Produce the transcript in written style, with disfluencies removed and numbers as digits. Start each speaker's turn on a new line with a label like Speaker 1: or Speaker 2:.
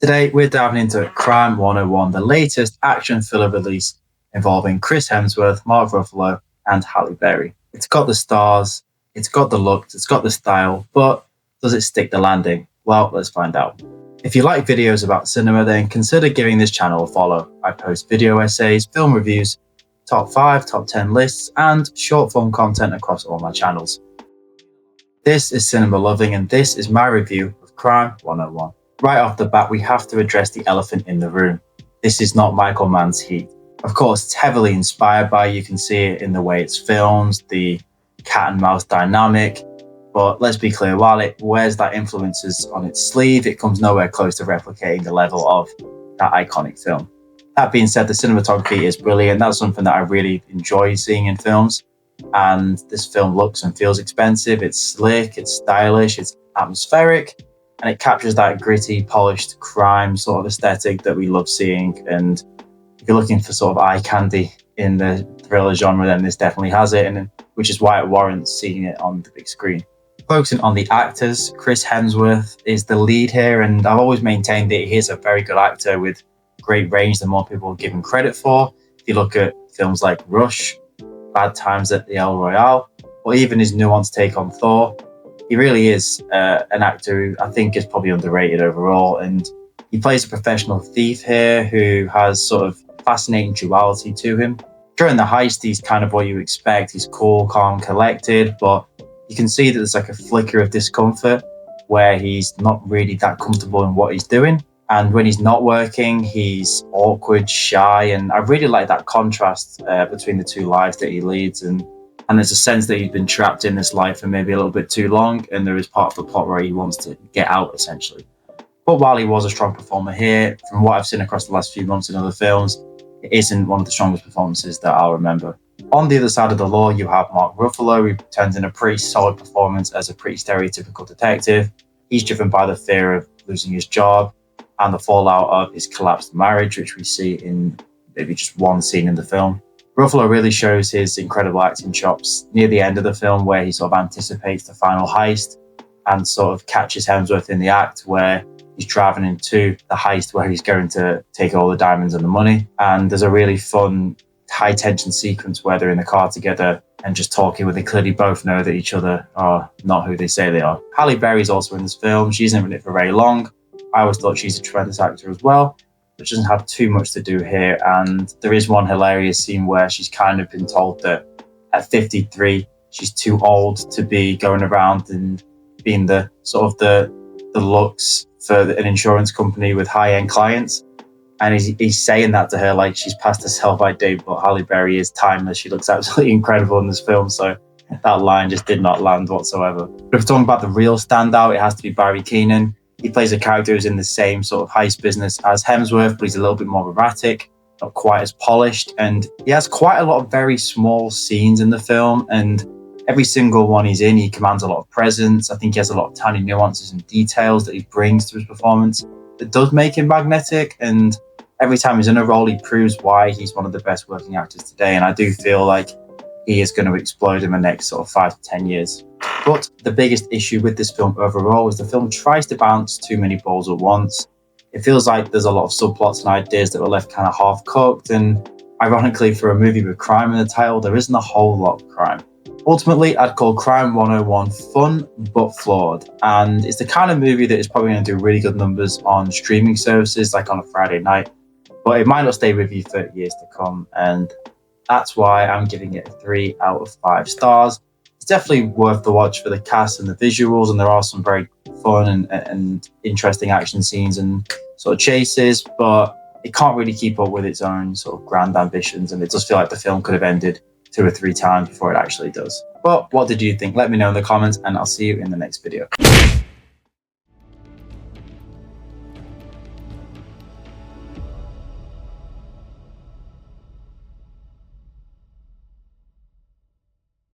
Speaker 1: Today, we're diving into Crime 101, the latest action thriller release involving Chris Hemsworth, Mark Ruffalo, and Halle Berry. It's got the stars, it's got the looks, it's got the style, but does it stick the landing? Well, let's find out. If you like videos about cinema, then consider giving this channel a follow. I post video essays, film reviews, top 5, top 10 lists, and short form content across all my channels. This is Cinema Loving, and this is my review of Crime 101. Right off the bat, we have to address the elephant in the room. This is not Michael Mann's Heat. Of course, it's heavily inspired by, you can see it in the way it's filmed, the cat and mouse dynamic. But let's be clear, while it wears that influences on its sleeve, it comes nowhere close to replicating the level of that iconic film. That being said, the cinematography is brilliant. That's something that I really enjoy seeing in films. And this film looks and feels expensive. It's slick, it's stylish, it's atmospheric, and it captures that gritty, polished crime sort of aesthetic that we love seeing. And if you're looking for sort of eye candy in the thriller genre, then this definitely has it, and which is why it warrants seeing it on the big screen. Focusing on the actors, Chris Hemsworth is the lead here, and I've always maintained that he is a very good actor with great range than more people give him credit for. If you look at films like Rush, Bad Times at the El Royale, or even his nuanced take on Thor, he really is an actor who I think is probably underrated overall. And he plays a professional thief here who has sort of fascinating duality to him. During the heist, he's kind of what you expect. He's cool, calm, collected, but you can see that there's like a flicker of discomfort where he's not really that comfortable in what he's doing. And when he's not working, he's awkward, shy, and I really like that contrast between the two lives that he leads. And there's a sense that he's been trapped in this life for maybe a little bit too long, and there is part of the plot where he wants to get out, essentially. But while he was a strong performer here, from what I've seen across the last few months in other films, it isn't one of the strongest performances that I'll remember. On the other side of the law, you have Mark Ruffalo, who turns in a pretty solid performance as a pretty stereotypical detective. He's driven by the fear of losing his job and the fallout of his collapsed marriage, which we see in maybe just one scene in the film. Ruffalo really shows his incredible acting chops near the end of the film, where he sort of anticipates the final heist and sort of catches Hemsworth in the act where he's driving into the heist where he's going to take all the diamonds and the money. And there's a really fun high tension sequence where they're in the car together and just talking, where they clearly both know that each other are not who they say they are. Halle Berry is also in this film. She isn't in it for very long. I always thought she's a tremendous actor as well, but she doesn't have too much to do here. And there is one hilarious scene where she's kind of been told that at 53, she's too old to be going around and being the sort of the looks for an insurance company with high-end clients. And he's saying that to her like she's past her sell-by date, but Halle Berry is timeless. She looks absolutely incredible in this film, so that line just did not land whatsoever. But if we're talking about the real standout, it has to be Barry Keoghan. He plays a character who's in the same sort of heist business as Hemsworth, but he's a little bit more erratic, not quite as polished, and he has quite a lot of very small scenes in the film, and every single one he's in, he commands a lot of presence. I think he has a lot of tiny nuances and details that he brings to his performance that does make him magnetic, and every time he's in a role, he proves why he's one of the best working actors today, and I do feel like he is going to explode in the next sort of 5 to 10 years. But the biggest issue with this film overall is the film tries to bounce too many balls at once. It feels like there's a lot of subplots and ideas that were left kind of half-cooked, and ironically, for a movie with crime in the title, there isn't a whole lot of crime. Ultimately, I'd call Crime 101 fun but flawed, and it's the kind of movie that is probably going to do really good numbers on streaming services, like on a Friday night, but it might not stay with you for years to come, and that's why I'm giving it a 3 out of 5 stars. It's definitely worth the watch for the cast and the visuals, and there are some very fun and interesting action scenes and sort of chases, but it can't really keep up with its own sort of grand ambitions, and it does feel like the film could have ended 2 or 3 times before it actually does. But what did you think? Let me know in the comments, and I'll see you in the next video.